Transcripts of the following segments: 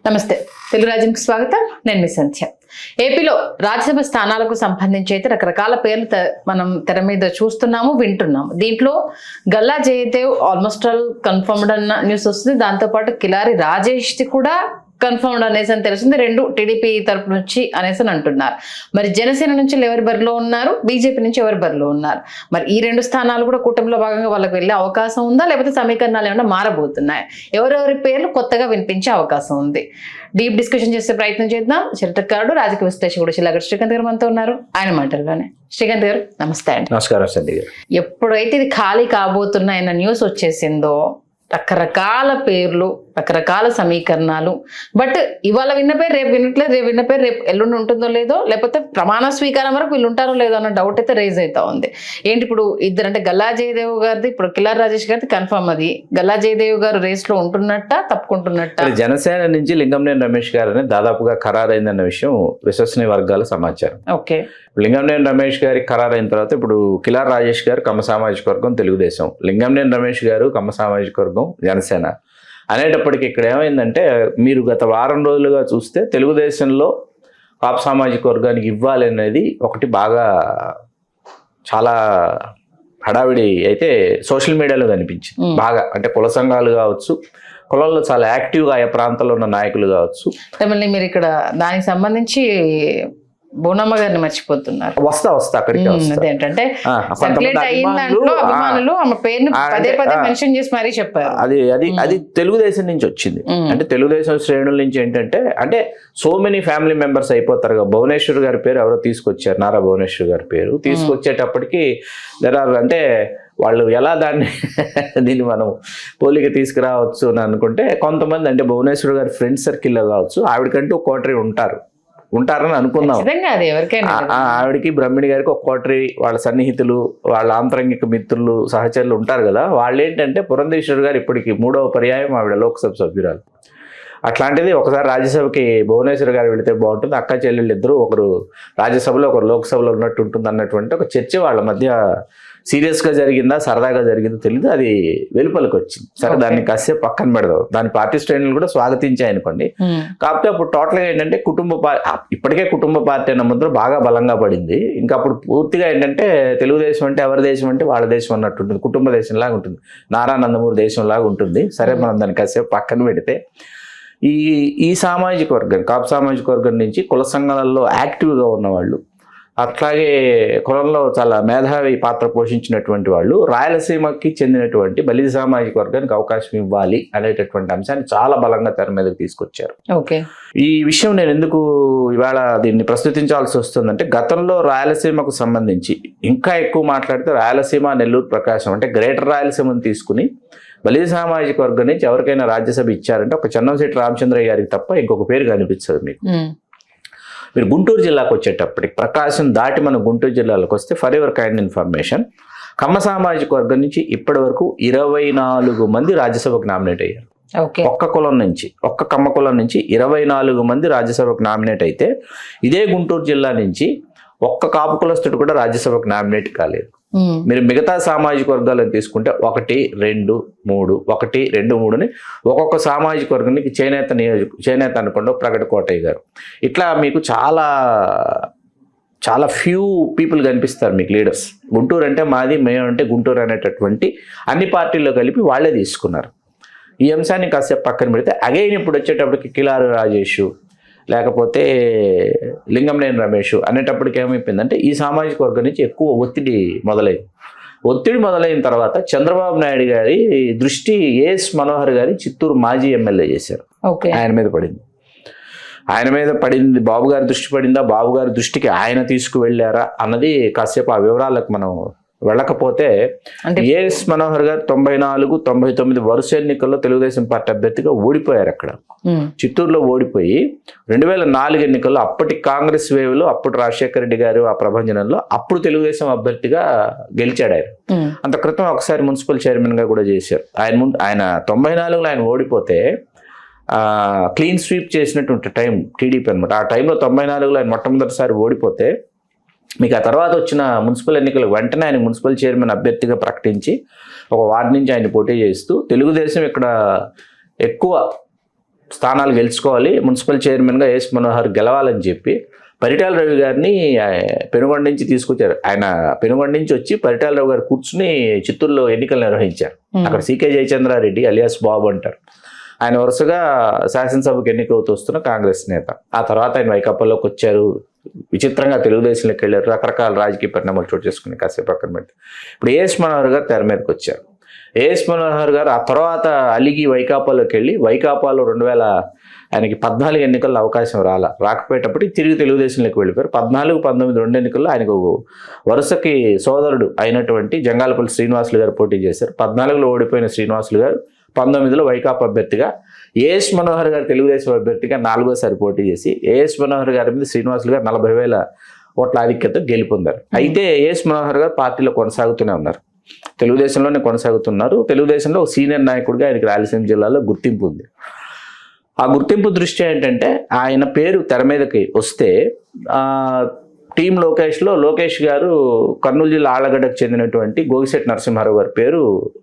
నమస్తే తెలుగు రాజ్యంకి స్వాగతం. నేను మీ సంధ్య. ఏపీలో రాజ్యసభ స్థానాలకు సంబంధించి అయితే రకరకాల పేర్లు మనం తెర మీద చూస్తున్నాము, వింటున్నాము. దీంట్లో Galla Jayadev almost all confirmed అన్న న్యూస్ వస్తుంది. దాంతోపాటు కిలారి రాజేష్ది కూడా కన్ఫర్మ్డ్ అనేసి అని తెలిసింది. రెండు టీడీపీ తరపు నుంచి అనేసి అని అంటున్నారు. మరి జనసేన నుంచి ఎవరి బరిలో ఉన్నారు, బీజేపీ నుంచి ఎవరి బరిలో ఉన్నారు? మరి ఈ రెండు స్థానాలు కూడా కూటమిలో భాగంగా వాళ్ళకి వెళ్ళే అవకాశం ఉందా, లేకపోతే సమీకరణాలు ఏమైనా మారబోతున్నాయి? ఎవరెవరి పేర్లు కొత్తగా వినిపించే అవకాశం ఉంది? డీప్ డిస్కషన్ చేసే ప్రయత్నం చేద్దాం. చరిత్రకారుడు, రాజకీయ విశ్లేషకుడు శిలాగర్ శ్రీకాంత్ గారు మనతో ఉన్నారు. ఆయన మాటల్లోనే. శ్రీకాంత్ గారు నమస్తే అండి. నమస్కారం సంధ్య గారు. ఎప్పుడైతే ఇది ఖాళీ కాబోతున్నాయన్న న్యూస్ వచ్చేసిందో రకరకాల పేర్లు, రకరకాల సమీకరణాలు. బట్ ఇవాళ విన్న పేరు రేపు వినట్లేదు, రేపు విన్న పేరు రేపు ఎల్లుండి ఉంటుందో లేదో, లేకపోతే ప్రమాణ స్వీకారం వరకు వీళ్ళు ఉంటారో లేదో అన్న డౌట్ అయితే రేజ్ అవుతా ఉంది. ఏంటి ఇప్పుడు ఇద్దరు అంటే గల్లా జయదేవ్ గారిది, ఇప్పుడు కిలారి రాజేష్ గారిది కన్ఫర్మ్. అది గల్లా జయదేవ్ గారు రేస్ లో ఉంటున్నట్ట, తప్పుకుంటున్నట్ట? జనసేన నుంచి లింగంనేని రమేష్ గారు దాదాపుగా ఖరారైందన్న విషయం విశ్వసనీయ వర్గాల సమాచారం. ఓకే, లింగంనేని రమేష్ గారి ఖరారైన తర్వాత ఇప్పుడు కిలారి రాజేష్ గారు కమ్మ సామాజిక వర్గం తెలుగుదేశం, లింగంనేని రమేష్ గారు కమ్మ సామాజిక వర్గం జనసేన అనేటప్పటికి ఇక్కడ ఏమైందంటే, మీరు గత వారం రోజులుగా చూస్తే తెలుగుదేశంలో కాపు సామాజిక వర్గానికి ఇవ్వాలి అనేది ఒకటి బాగా చాలా హడావిడి అయితే సోషల్ మీడియాలో కనిపించింది బాగా. అంటే కుల సంఘాలు కావచ్చు, కులంలో చాలా యాక్టివ్గా ఆయా ప్రాంతాల్లో ఉన్న నాయకులు కావచ్చు. మళ్ళీ మీరు ఇక్కడ దానికి సంబంధించి బోనమ్మ గారిని మర్చిపోతున్నారు. వస్తా అక్కడికి. అదేంటంటే అభిమానులు ఆమె పేరుని పదే పదే మెన్షన్ చేసి మరీ చెప్పారు. అది తెలుగుదేశం నుంచి వచ్చింది. అంటే తెలుగుదేశం శ్రేణుల నుంచి ఏంటంటే, అంటే సో మెనీ ఫ్యామిలీ మెంబర్స్ అయిపోతారు కదా. భువనేశ్వర్ గారి పేరు ఎవరో తీసుకొచ్చారు, నారా భువనేశ్వర్ గారి పేరు తీసుకొచ్చేటప్పటికి అంటే వాళ్ళు ఎలా దీన్ని మనం పోలిక తీసుకురావచ్చు అని అనుకుంటే, కొంతమంది అంటే భువనేశ్వర్ గారి ఫ్రెండ్ సర్కిల్లో కావచ్చు, ఆవిడకంటూ ఒక కోటరీ ఉంటారని అనుకుందాం. ఆవిడకి బ్రహ్మిణి గారికి ఒక కోటరీ, వాళ్ళ సన్నిహితులు, వాళ్ళ ఆంతరంగిక మిత్రులు, సహచరులు ఉంటారు కదా. వాళ్ళు ఏంటంటే, పురంధేశ్వర్ గారు ఇప్పటికి 3వ పర్యాయం ఆవిడ లోక్సభ సభ్యురాలు. అట్లాంటిది ఒకసారి రాజ్యసభకి భువనేశ్వర్ గారు వెళితే బాగుంటుంది, అక్క చెల్లెళ్ళు ఇద్దరు ఒకరు రాజ్యసభలో ఒకరు లోక్సభలో ఉన్నట్టు ఉంటుంది అన్నటువంటి ఒక చర్చ వాళ్ళ మధ్య సీరియస్గా జరిగిందా సరదాగా జరిగిందో తెలియదు. అది వెలుపలికి వచ్చింది. సరే, దాన్ని కాసేపు పక్కన పెడదాం. దాని పార్టీ శ్రేణులు కూడా స్వాగతించాయి అనుకోండి. కాకపోతే అప్పుడు టోటల్గా ఏంటంటే ఇప్పటికే కుటుంబ పార్టీ అన్న ముద్ర బాగా బలంగా పడింది. ఇంకా అప్పుడు పూర్తిగా ఏంటంటే తెలుగుదేశం అంటే ఎవరి దేశం అంటే వాళ్ళ దేశం అన్నట్టు ఉంటుంది, కుటుంబ దేశంలాగా ఉంటుంది, నారా నందమూరి దేశంలాగా ఉంటుంది. సరే, మనం దాన్ని కాసేపు పక్కన పెడితే ఈ సామాజిక వర్గం, కాపు సామాజిక వర్గం నుంచి కుల సంఘాలలో యాక్టివ్గా ఉన్నవాళ్ళు, అట్లాగే కులంలో చాలా మేధావి పాత్ర పోషించినటువంటి వాళ్ళు, రాయలసీమకి చెందినటువంటి బలిజ సామాజిక వర్గానికి అవకాశం ఇవ్వాలి అనేటటువంటి అంశాన్ని చాలా బలంగా తెర మీదకి తీసుకొచ్చారు. ఓకే, ఈ విషయం నేను ఎందుకు ఇవాళ దీన్ని ప్రస్తుతించాల్సి వస్తుందంటే, గతంలో రాయలసీమకు సంబంధించి ఇంకా ఎక్కువ మాట్లాడితే రాయలసీమ, నెల్లూరు, ప్రకాశం అంటే గ్రేటర్ రాయలసీమను తీసుకుని బలిజ సామాజిక వర్గం నుంచి ఎవరికైనా రాజ్యసభ ఇచ్చారంటే ఒక చెన్నంశెట్టి రామచంద్రయ్య గారికి తప్ప ఇంకొక పేరు కనిపించదు మీకు. మీరు గుంటూరు జిల్లాకు వచ్చేటప్పటికి, ప్రకాశం దాటి మనం గుంటూరు జిల్లాలకు వస్తే, ఫర్ ఎవర్ కైండ్ ఇన్ఫర్మేషన్, కమ్మ సామాజిక వర్గం నుంచి ఇప్పటి వరకు 24 మంది రాజ్యసభకు నామినేట్ అయ్యారు. ఒక్క కులం నుంచి, ఒక్క కమ్మ కులం నుంచి 24 మంది రాజ్యసభకు నామినేట్ అయితే, ఇదే గుంటూరు జిల్లా నుంచి ఒక్క కాపు కులస్తుడు కూడా రాజ్యసభకు నామినేట్ కాలేదు. మీరు మిగతా సామాజిక వర్గాలను తీసుకుంటే 1, 2, 3, 1, 2, 3 ఒక్కొక్క సామాజిక వర్గానికి చేనేత అనుకోండి ప్రగతి కోటయ్య గారు. ఇట్లా మీకు చాలా ఫ్యూ పీపుల్ కనిపిస్తారు మీకు లీడర్స్. గుంటూరు అంటే మాది, మేము అంటే గుంటూరు అనేటటువంటి అన్ని పార్టీల్లో కలిపి వాళ్ళే తీసుకున్నారు. ఈ అంశాన్ని కాసేపు పక్కన పెడితే, అగైన్ ఇప్పుడు వచ్చేటప్పటికి కిలారి రాజేష్, లేకపోతే లింగంనేని రమేష్ అనేటప్పటికి ఏమైపోయిందంటే, ఈ సామాజిక వర్గం నుంచి ఎక్కువ ఒత్తిడి మొదలైన తర్వాత చంద్రబాబు నాయుడు గారి దృష్టి ఏఎస్ మనోహర్ గారి చిత్తూరు మాజీ ఎమ్మెల్యే చేశారు. ఆయన మీద పడింది. బాబు గారి దృష్టి పడిందా, బాబు గారి దృష్టికి ఆయన తీసుకువెళ్ళారా అన్నది కాసేపు ఆ వివరాలకు మనం వెళ్ళకపోతే, ఏఎస్ మనోహర్ గారు 94, 99 వరుస ఎన్నికల్లో తెలుగుదేశం పార్టీ అభ్యర్థిగా ఓడిపోయారు. అక్కడ చిత్తూరులో ఓడిపోయి 2004 ఎన్నికల్లో అప్పటి కాంగ్రెస్ వేవ్లో అప్పుడు రాజశేఖర రెడ్డి గారు ఆ ప్రభంజనంలో అప్పుడు తెలుగుదేశం అభ్యర్థిగా గెలిచాడు ఆయన. అంత క్రితం ఒకసారి మున్సిపల్ చైర్మన్ గా కూడా చేశారు. ఆయన 94లో ఆయన ఓడిపోతే క్లీన్ స్వీప్ చేసినటువంటి టైం టీడీపీ అనమాట. ఆ టైంలో 94లో ఆయన మొట్టమొదటిసారి ఓడిపోతే, మీకు ఆ తర్వాత వచ్చిన మున్సిపల్ ఎన్నికలు వెంటనే ఆయన మున్సిపల్ చైర్మన్ అభ్యర్థిగా ప్రకటించి ఒక వార్డు నుంచి ఆయన పోటీ చేస్తూ తెలుగుదేశం ఇక్కడ ఎక్కువ స్థానాలు గెలుచుకోవాలి, మున్సిపల్ చైర్మన్గా ఏఎస్ మనోహర్ గెలవాలని చెప్పి పరిటాల రవి గారిని పెనుగొండ నుంచి తీసుకొచ్చారు. ఆయన పెనుగొండ నుంచి వచ్చి పరిటాల రవి గారు కూర్చుని చిత్తూరులో ఎన్నికలు నిర్వహించారు. అక్కడ సికే జయచంద్రారెడ్డి అలియాస్ బాబు అంటారు. ఆయన వరుసగా శాసనసభకు ఎన్నికవుతూ వస్తున్న కాంగ్రెస్ నేత. ఆ తర్వాత ఆయన వైకాపాలోకి వచ్చారు. విచిత్రంగా తెలుగుదేశంలోకి వెళ్ళారు. రకరకాల రాజకీయ పరిణామాలు చోటు చేసుకుని కాసేపు పక్కన పెట్టి ఇప్పుడు ఏఎస్ మనోహర్ గారు తెర మీదకి వచ్చారు. ఏఎస్ మనోహర్ గారు ఆ తర్వాత అలిగి వైకాపాలోకి వెళ్ళి వైకాపాలో 2000 ఆయనకి 14 ఎన్నికల్లో అవకాశం రాకపోయేటప్పటికి తిరిగి తెలుగుదేశంలోకి వెళ్ళిపోయారు. 14, 19 2 ఎన్నికల్లో ఆయనకు వరుసకి సోదరుడు అయినటువంటి జంగాలపల్లి శ్రీనివాసులు గారు పోటీ చేశారు. 14లో ఓడిపోయిన శ్రీనివాసులు గారు 19లో వైకాపా అభ్యర్థిగా, ఏఎస్ మనోహర్ గారు తెలుగుదేశం అభ్యర్థిగా 4వసారి పోటీ చేసి ఏఎస్ మనోహర్ గారి మీద శ్రీనివాసులు గారు 40,000 ఓట్ల ఆధిక్యత గెలుపొందారు. అయితే ఏఎస్ మనోహర్ గారు పార్టీలో కొనసాగుతూనే ఉన్నారు, తెలుగుదేశంలోనే కొనసాగుతున్నారు. తెలుగుదేశంలో ఒక సీనియర్ నాయకుడిగా ఆయనకి రాయలసీమ జిల్లాలో గుర్తింపు ఉంది. ఆ గుర్తింపు దృష్ట్యా ఏంటంటే ఆయన పేరు తెర మీదకి వస్తే టీం లోకేష్లో లోకేష్ గారు కర్నూలు జిల్లా ఆళ్లగడ్డకు చెందినటువంటి గోగిశెట్టి నరసింహారావు గారి పేరు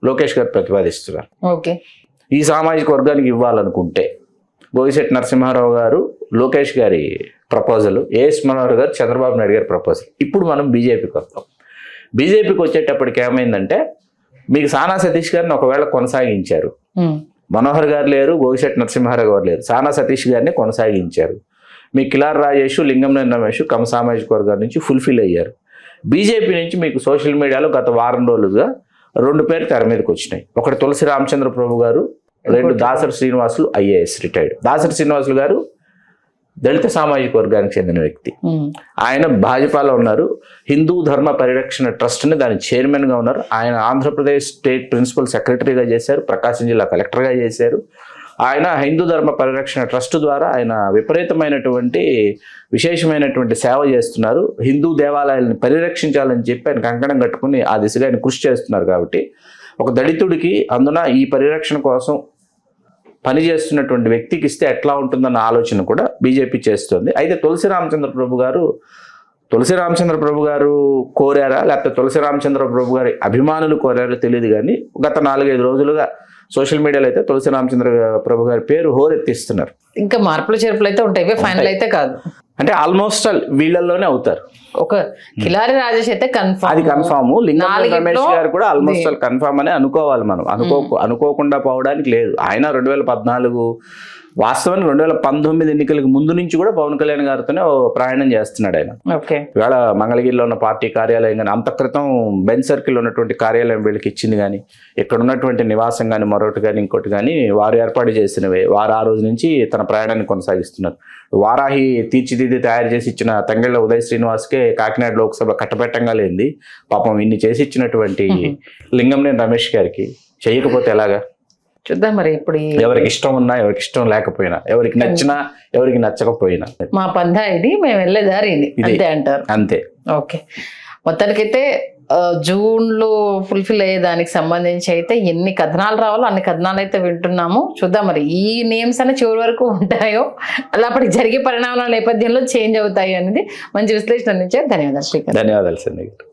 లోకేష్ గారు ప్రతిపాదిస్తున్నారు. ఓకే, ఈ సామాజిక వర్గానికి ఇవ్వాలనుకుంటే గోగిశెట్టి నరసింహారావు గారు లోకేష్ గారి ప్రపోజల్, ఏఎస్ మనోహర్ గారు చంద్రబాబు నాయుడు గారి ప్రపోజల్. ఇప్పుడు మనం బీజేపీకి వస్తాం. బీజేపీకి వచ్చేటప్పటికి ఏమైందంటే మీకు సానా సతీష్ గారిని ఒకవేళ కొనసాగించారు, మనోహర్ గారు లేరు, గోగిశెట్టి నరసింహారావు గారు లేరు, సానా సతీష్ గారిని కొనసాగించారు. మీ కిలార్ రాజేష్, లింగంనేని రమేష్ కమ సామాజిక వర్గాల నుంచి ఫుల్ఫిల్ అయ్యారు. బీజేపీ నుంచి మీకు సోషల్ మీడియాలో గత వారం రోజులుగా 2 పేర్లు తెర మీదకి వచ్చినాయి. ఒకటి తులసి రామచంద్ర ప్రభు గారు, 2 దాసరి శ్రీనివాసులు ఐఏఎస్ రిటైర్డ్. దాసరి శ్రీనివాసులు గారు దళిత సామాజిక వర్గానికి చెందిన వ్యక్తి. ఆయన భాజపాలో ఉన్నారు. హిందూ ధర్మ పరిరక్షణ ట్రస్ట్ని దాని చైర్మన్గా ఉన్నారు. ఆయన ఆంధ్రప్రదేశ్ స్టేట్ ప్రిన్సిపల్ సెక్రటరీగా చేశారు, ప్రకాశం జిల్లా కలెక్టర్గా చేశారు. ఆయన హిందూ ధర్మ పరిరక్షణ ట్రస్ట్ ద్వారా ఆయన విపరీతమైనటువంటి విశేషమైనటువంటి సేవ చేస్తున్నారు. హిందూ దేవాలయాలను పరిరక్షించాలని చెప్పి ఆయన కంకణం కట్టుకుని ఆ దిశగా ఆయన కృషి చేస్తున్నారు. కాబట్టి ఒక దళితుడికి అందున ఈ పరిరక్షణ కోసం పనిచేస్తున్నటువంటి వ్యక్తికి ఇస్తే ఎట్లా ఉంటుందన్న ఆలోచన కూడా బీజేపీ చేస్తుంది. అయితే తులసి రామచంద్ర ప్రభు గారు కోరారా, లేకపోతే తులసి రామచంద్ర ప్రభు గారి అభిమానులు కోరారో తెలియదు. కానీ గత 4-5 రోజులుగా సోషల్ మీడియాలో అయితే తులసి రామచంద్ర ప్రభు గారి పేరు హోరెత్తిస్తున్నారు. ఇంకా మార్పులు చేర్పులు అయితే ఉంటాయి, ఫైనల్ అయితే కాదు. అంటే ఆల్మోస్ట్ వీళ్ళల్లోనే అవుతారు. ఒక కిలారి రాజేష్ అయితే కన్ఫర్మ్, అది కన్ఫామ్. లింగంనేని రమేష్ గారు కూడా ఆల్మోస్ట్ కన్ఫామ్ అనే అనుకోవాలి మనం. అనుకోకుండా పోవడానికి లేదు. ఆయన 2014 వాస్తవానికి 2019 ఎన్నికలకు ముందు నుంచి కూడా పవన్ కళ్యాణ్ గారితోనే ప్రయాణం చేస్తున్నాడు ఆయన. ఇవాళ మంగళగిరిలో ఉన్న పార్టీ కార్యాలయం కానీ, అంత క్రితం బెంచ్ సర్కిల్ ఉన్నటువంటి కార్యాలయం వీళ్ళకి ఇచ్చింది కానీ, ఇక్కడ ఉన్నటువంటి నివాసం కానీ, మరొకటి కానీ ఇంకోటి కానీ వారు ఏర్పాటు చేసినవే. వారు ఆ రోజు నుంచి తన ప్రయాణాన్ని కొనసాగిస్తున్నారు. వారాహి తీర్చిదిద్ది తయారు చేసి ఇచ్చిన తంగెళ్ళ ఉదయ్ శ్రీనివాస్కే కాకినాడ లోక్సభ కట్టబెట్టంగా లేనిది పాపం ఇన్ని చేసి ఇచ్చినటువంటి లింగంనేని రమేష్ గారికి చేయకపోతే ఎలాగా? చూద్దాం మరి. ఇప్పుడు ఎవరికి ఇష్టం ఉన్నా, ఎవరికి ఇష్టం లేకపోయినా, ఎవరికి నచ్చినా, ఎవరికి నచ్చకపోయినా మా పందా ఇది, మేము వెళ్ళే దారి ఇది, అంతే అంటారు. అంతే. ఓకే, మొత్తానికైతే జూన్లో ఫుల్ఫిల్ అయ్యే దానికి సంబంధించి అయితే ఎన్ని కథనాలు రావాలో అన్ని కథనాలు అయితే వింటున్నాము. చూద్దాం మరి ఈ నేమ్స్ అనే చివరి వరకు ఉంటాయో, అలా అప్పటికి జరిగే పరిణామాల నేపథ్యంలో చేంజ్ అవుతాయి అనేది మంచి విశ్లేషణ అందించారు. ధన్యవాదాలు శ్రీకాంత్. ధన్యవాదాలు సంధ్య గారు.